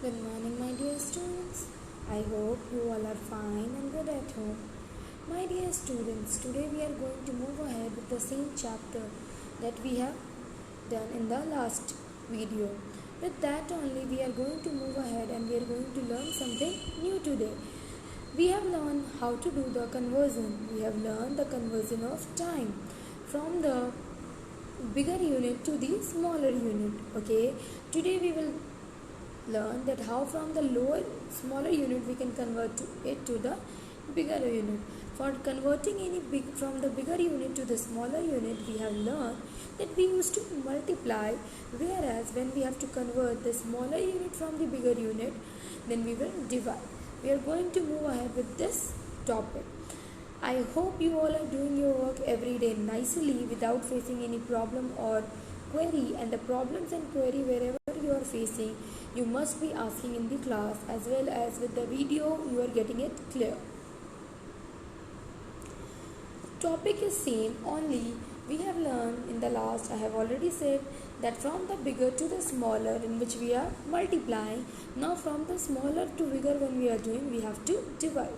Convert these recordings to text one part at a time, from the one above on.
Good morning, my dear students. I hope you all are fine and good at home. My dear students, today we are going to move ahead with the same chapter that we have done in the last video. With that only, we are going to move ahead and we are going to learn something new today. We have learned how to do the conversion. We have learned the conversion of time from the bigger unit to the smaller unit. Okay, today we will learn that how from the smaller unit we can convert it to the bigger unit. For converting any from the bigger unit to the smaller unit, we have learned that we used to multiply, whereas when we have to convert the smaller unit from the bigger unit, then we will divide. We are going to move ahead with this topic. I hope you all are doing your work every day nicely without facing any problem or query, and the problems and query wherever you are facing, you must be asking in the class, as well as with the video you are getting it clear. Topic is same, only we have learned in the last, I have already said that from the bigger to the smaller, in which we are multiplying. Now from the smaller to bigger, when we are doing, we have to divide.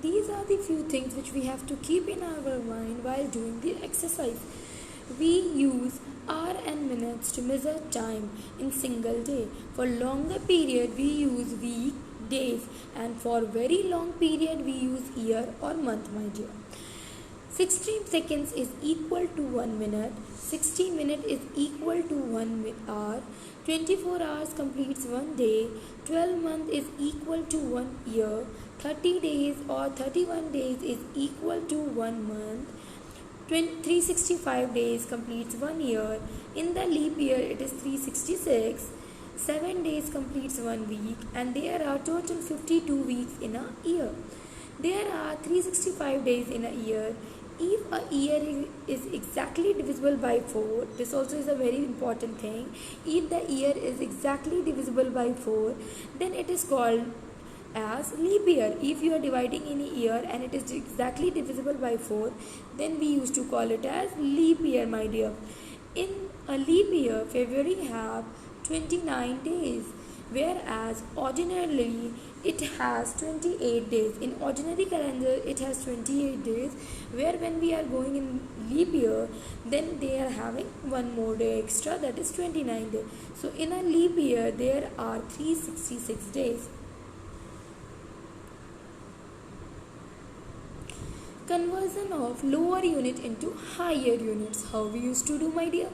These are the few things which we have to keep in our mind while doing the exercise. We use hour and minutes to measure time in single day. For longer period we use week, days, and for very long period we use year or month, my dear. 60 seconds is equal to 1 minute, 60 minutes is equal to 1 hour, 24 hours completes 1 day, 12 months is equal to 1 year, 30 days or 31 days is equal to 1 month, 365 days completes 1 year, in the leap year it is 366, 7 days completes 1 week, and there are total 52 weeks in a year. There are 365 days in a year. If a year is exactly divisible by 4, this also is a very important thing. If the year is exactly divisible by 4, then it is called as leap year. If you are dividing any year and it is exactly divisible by 4, then we used to call it as leap year, my dear. In a leap year, February have 29 days, whereas ordinarily it has 28 days. In ordinary calendar it has 28 days, where when we are going in leap year, then they are having one more day extra, that is 29 days. So in a leap year there are 366 days. Conversion of lower unit into higher units. How we used to do, my dear?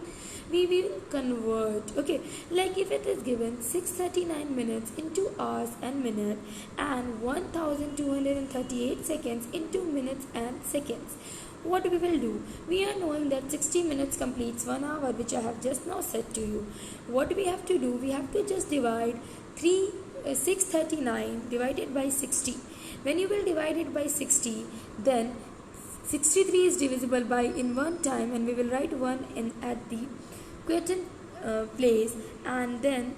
We will convert, okay, like if it is given 639 minutes into hours and minute, and 1238 seconds into minutes and seconds. What we will do? We are knowing that 60 minutes completes 1 hour, which I have just now said to you. What we have to do? We have to just divide 639 divided by 60. When you will divide it by 60, then 63 is divisible by in one time, and we will write 1 in at the quotient place, and then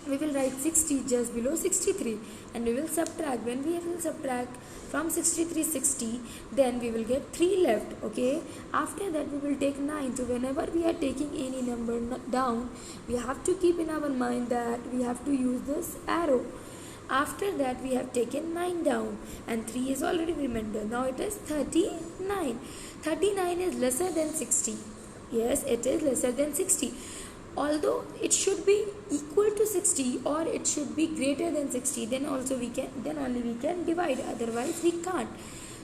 we will write 60 just below 63, and we will subtract. When we will subtract from 63 60, then we will get 3 left, okay. After that we will take 9. So whenever we are taking any number down, we have to keep in our mind that we have to use this arrow. After that we have taken 9 down, and 3 is already remainder. Now it is 39. 39 is lesser than 60. Yes, it is lesser than 60. Although it should be equal to 60 or it should be greater than 60, then only we can divide, otherwise we can't.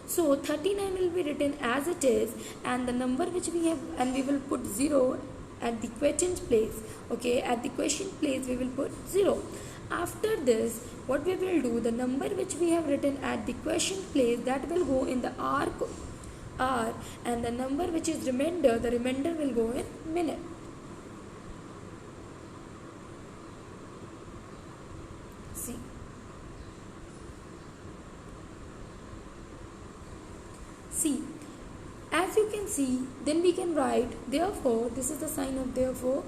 So 39 will be written as it is, and the number which we have, and we will put 0 at the quotient place, okay. At the quotient place we will put 0. After this, what we will do, the number which we have written at the quotient place, that will go in the R, and the number which is remainder, the remainder will go in minute. See, as you can see, then we can write, therefore, this is the sign of therefore,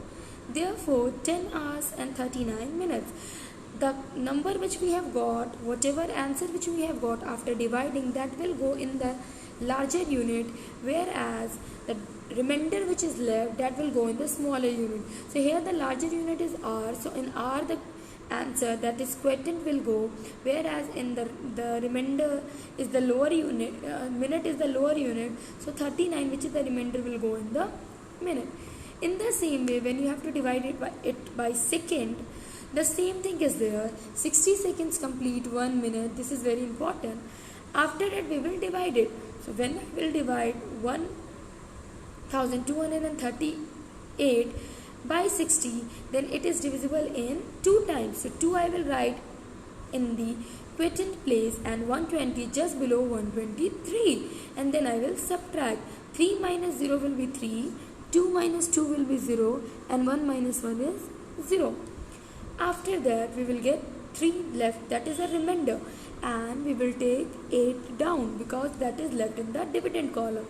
10 hours and 39 minutes. The number which we have got, whatever answer which we have got after dividing, that will go in the larger unit, whereas the remainder which is left, that will go in the smaller unit. So here the larger unit is R, so in R the answer, that is quotient, will go, whereas in the remainder is the lower unit, minute is the lower unit, so 39, which is the remainder, will go in the minute. In the same way, when you have to divide it by second, the same thing is there. 60 seconds complete 1 minute. This is very important. After that, we will divide it. So when I will divide 1238 by 60, then it is divisible in 2 times. So 2 I will write in the quotient place and 120 just below 123, and then I will subtract. 3 minus 0 will be 3, 2 minus 2 will be 0, and 1 minus 1 is 0. After that, we will get 3 left, that is a remainder, and we will take 8 down because that is left in the dividend column.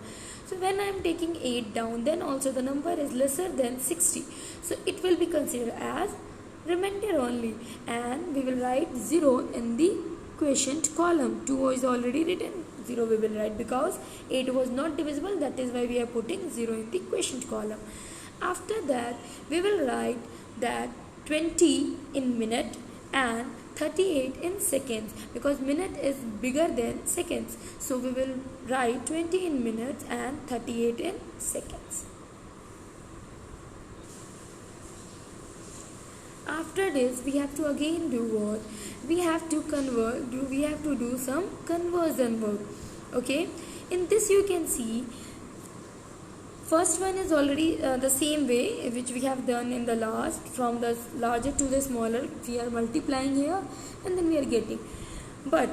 So when I am taking 8 down, then also the number is lesser than 60, so it will be considered as remainder only, and we will write 0 in the quotient column. 2 is already written, 0 we will write because 8 was not divisible, that is why we are putting 0 in the quotient column. After that, we will write that 20 in minute and 38 in seconds, because minute is bigger than seconds, so we will write 20 in minutes and 38 in seconds. After this, we have to again do what? We have to do some conversion work. Okay, in this you can see, first one is already the same way which we have done in the last, from the larger to the smaller, we are multiplying here and then we are getting. But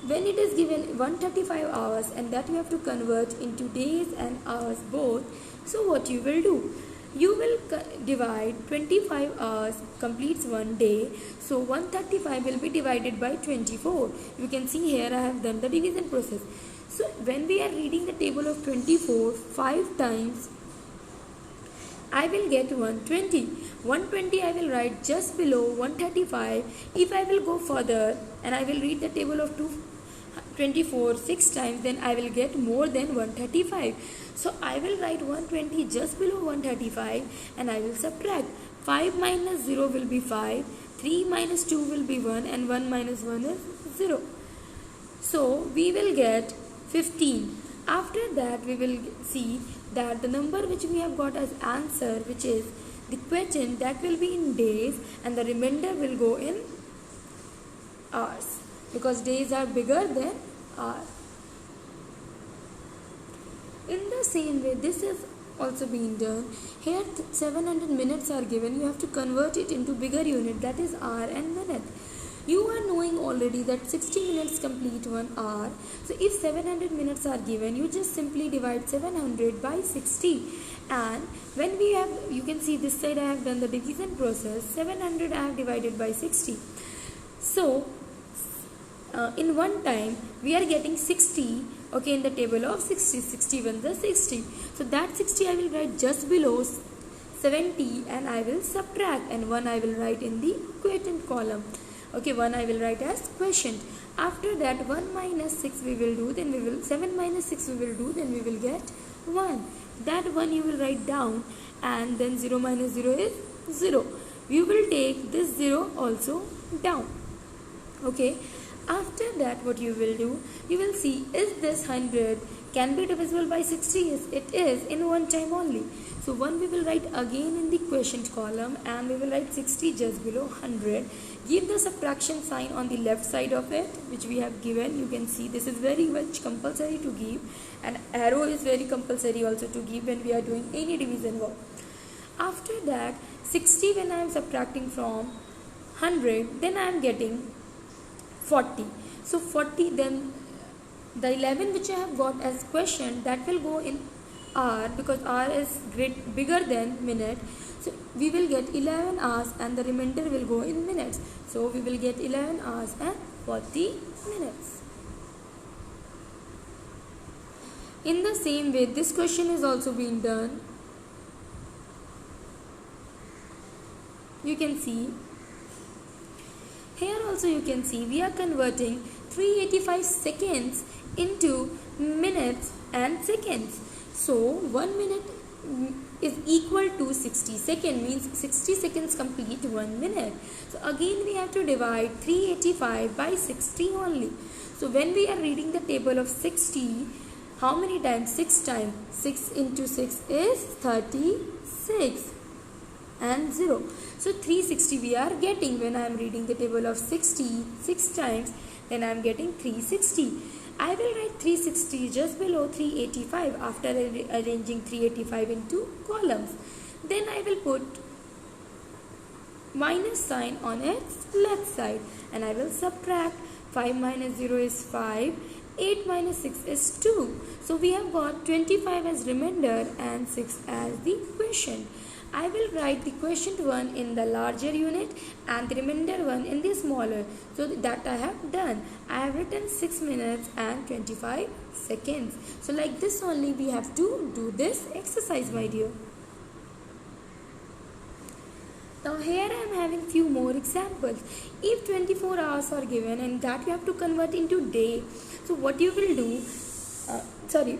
when it is given 135 hours and that you have to convert into days and hours both, so what you will do? You will divide 25 hours completes 1 day, so 135 will be divided by 24. You can see here I have done the division process. So when we are reading the table of 24 5 times, I will get 120. 120 I will write just below 135. If I will go further and I will read the table of 24 6 times, then I will get more than 135. So I will write 120 just below 135 and I will subtract. 5 minus 0 will be 5, 3 minus 2 will be 1, and 1 minus 1 is 0. So we will get 15. After that, we will see that the number which we have got as answer, which is the quotient, that will be in days and the remainder will go in hours, because days are bigger than hours. In the same way, this is also being done. Here 700 minutes are given. You have to convert it into bigger unit, that is hour and minute. You are knowing already that 60 minutes complete 1 hour. So if 700 minutes are given, you just simply divide 700 by 60. And when we have, you can see this side I have done the division process. 700 I have divided by 60. So in one time we are getting 60. Okay, in the table of 60, 61 the 60. So that 60 I will write just below 70 and I will subtract, and 1 I will write in the quotient column. Okay, 1 I will write as quotient. After that, 1 minus 6 we will do, then we will 7 minus 6 we will do, then we will get 1. That 1 you will write down, and then 0 minus 0 is 0. You will take this 0 also down. Okay, after that what you will do, you will see, is this 100 can be divisible by 60? Yes, it is, in one time only. So 1 we will write again in the quotient column, and we will write 60 just below 100. Give the subtraction sign on the left side of it, which we have given. You can see this is very much compulsory to give, and arrow is very compulsory also to give when we are doing any division work. After that, 60 when I am subtracting from 100, then I am getting 40. So 40, then the 11 which I have got as quotient, that will go in hour, because hour is bigger than minute. So we will get 11 hours and the remainder will go in minutes. So we will get 11 hours and 40 minutes. In the same way, this question is also being done. You can see here also, you can see we are converting 385 seconds into minutes and seconds. So 1 minute is equal to 60 seconds, means 60 seconds complete 1 minute. So again we have to divide 385 by 60 only. So when we are reading the table of 60, how many times? 6 times. 6 into 6 is 36 and 0. So 360 we are getting. When I am reading the table of 60 6 times, then I am getting 360. I will write 360 just below 385 after arranging 385 into columns. Then I will put minus sign on its left side and I will subtract. 5 minus 0 is 5. 8 minus 6 is 2. So we have got 25 as remainder and 6 as the quotient. I will write the quotient one in the larger unit and the remainder one in the smaller. So that I have done. I have written 6 minutes and 25 seconds. So like this only we have to do this exercise, my dear. Now here I am having few more examples. If 24 hours are given and that you have to convert into day, so what you will do,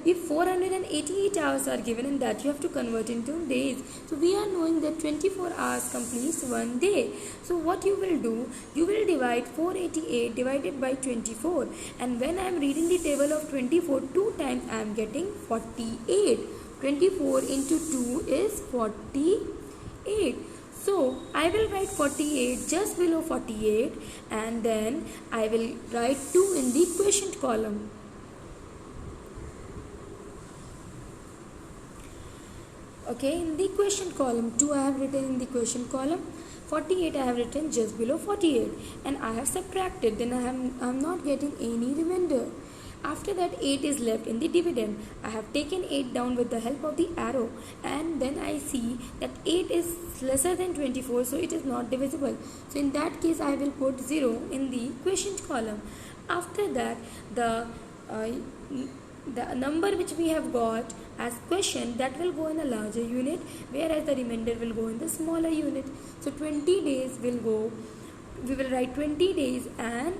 if 488 hours are given and that you have to convert into days, so we are knowing that 24 hours completes one day. So what you will do, you will divide 488 divided by 24, and when I am reading the table of 24 two times, I am getting 48. 24 into 2 is 48. So I will write 48 just below 48 and then I will write 2 in the quotient column. Okay, in the quotient column 2 I have written in the quotient column. 48 I have written just below 48 and I have subtracted, then I am not getting any remainder. After that 8 is left in the dividend. I have taken 8 down with the help of the arrow and then I see that 8 is lesser than 24, so it is not divisible. So in that case I will put 0 in the quotient column. After that the number which we have got as quotient, that will go in a larger unit, whereas the remainder will go in the smaller unit. So 20 days will go, we will write 20 days and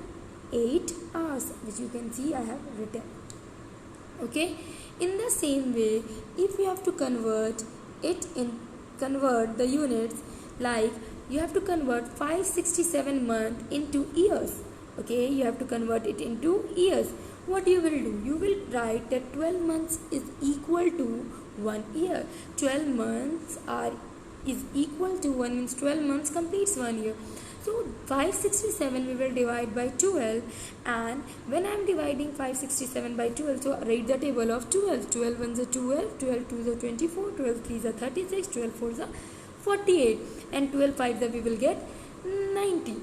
8 hours, which you can see I have written. Okay, in the same way, if you have to convert the units, like you have to convert 567 month into years. Okay, you have to convert it into years. What you will do, you will write that 12 months is equal to 1 year. 12 months is equal to 1, means 12 months completes 1 year. So 567 we will divide by 12, and when I am dividing 567 by 12, so read the table of 12. 12 ones are 12, 12 twos are 24, 12 threes are 36, 12 fours are 48, and 12 fives we will get 90.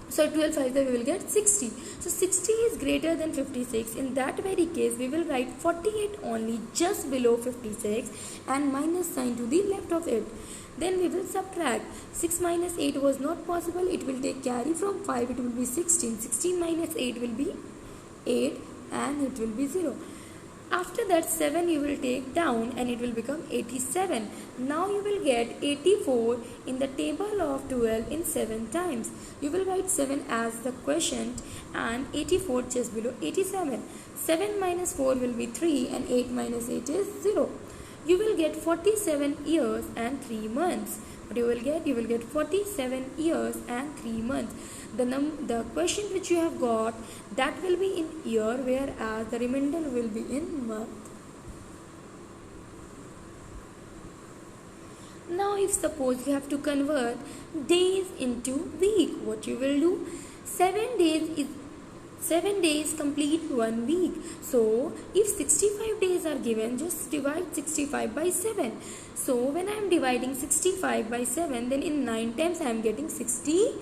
So 12 5 we will get 60. So 60 is greater than 56. In that very case, we will write 48 only just below 56 and minus sign to the left of it. Then we will subtract. 6 minus 8 was not possible. It will take carry from 5. It will be 16. 16 minus 8 will be 8 and it will be 0. After that 7 you will take down and it will become 87. Now you will get 84 in the table of 12 in 7 times. You will write 7 as the quotient and 84 just below 87. 7 minus 4 will be 3 and 8 minus 8 is 0. You will get 47 years and 3 months. What you will get? You will get 47 years and 3 months. The question which you have got, that will be in year, whereas the remainder will be in month. Now if suppose you have to convert days into week, what you will do? 7 days complete 1 week. So if 65 days are given, just divide 65 by 7. So when I am dividing 65 by 7, then in 9 times I am getting 63.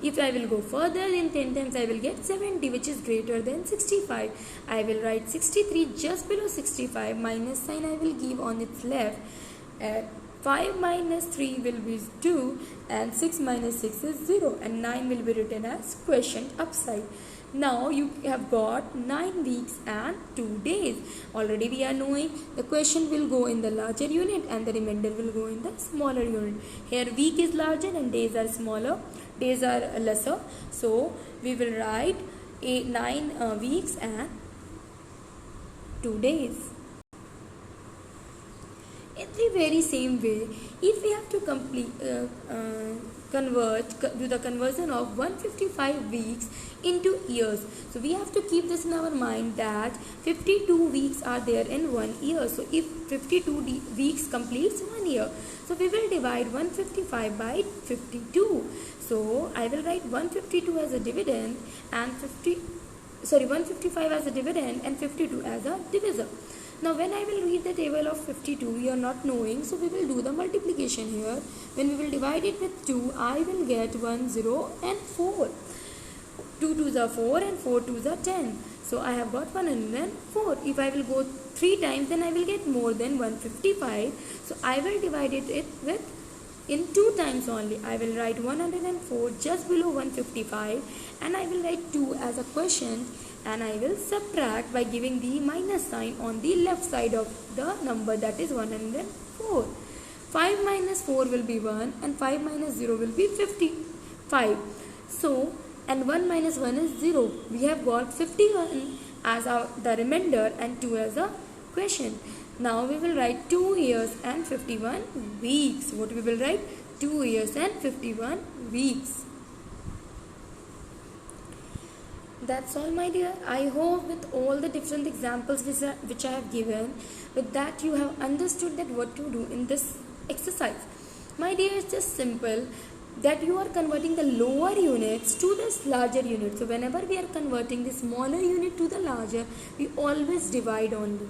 If I will go further, in 10 times I will get 70, which is greater than 65. I will write 63 just below 65, minus sign I will give on its left. 5 minus 3 will be 2 and 6 minus 6 is 0 and 9 will be written as quotient upside. Now you have got 9 weeks and 2 days. Already we are knowing the quotient will go in the larger unit and the remainder will go in the smaller unit. Here week is larger and days are smaller, days are lesser. So we will write 9 weeks and 2 days. In the very same way, if we have to do the conversion of 155 weeks into years, so we have to keep this in our mind that 52 weeks are there in 1 year. So if 52 weeks completes 1 year, so we will divide 155 by 52. So I will write 152 as a dividend and 155 as a dividend and 52 as a divisor. Now when I will read the table of 52, we are not knowing, so we will do the multiplication here. When we will divide it with 2, I will get 1, 0 and 4. 2 2s are 4 and 4 2s are 10. So I have got 104. If I will go 3 times, then I will get more than 155. So I will divide it with in 2 times only. I will write 104 just below 155 and I will write 2 as a quotient, and I will subtract by giving the minus sign on the left side of the number, that is 104. 5 minus 4 will be 1 and 5 minus 0 will be 55. So, and 1 minus 1 is 0. We have got 51 as the remainder and 2 as a quotient. Now we will write 2 years and 51 weeks. What we will write? 2 years and 51 weeks. That's all, my dear. I hope with all the different examples which I have given, with that you have understood that what to do in this exercise. My dear, it's just simple that you are converting the lower units to this larger unit. So whenever we are converting the smaller unit to the larger, we always divide only.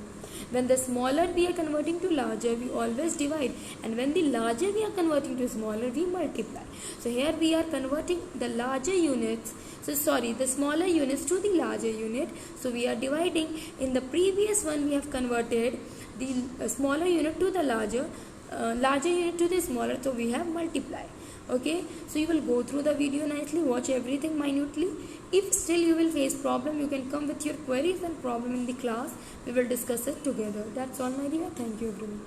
When the smaller we are converting to larger, we always divide, and when the larger we are converting to smaller, we multiply. So here we are converting the smaller units to the larger unit. So we are dividing. In the previous one, we have converted the smaller unit to the larger unit to the smaller, so we have multiplied. Okay, so you will go through the video nicely, watch everything minutely. If still you will face problem, you can come with your queries and problem in the class. We will discuss it together. That's all, my dear. Thank you, everyone.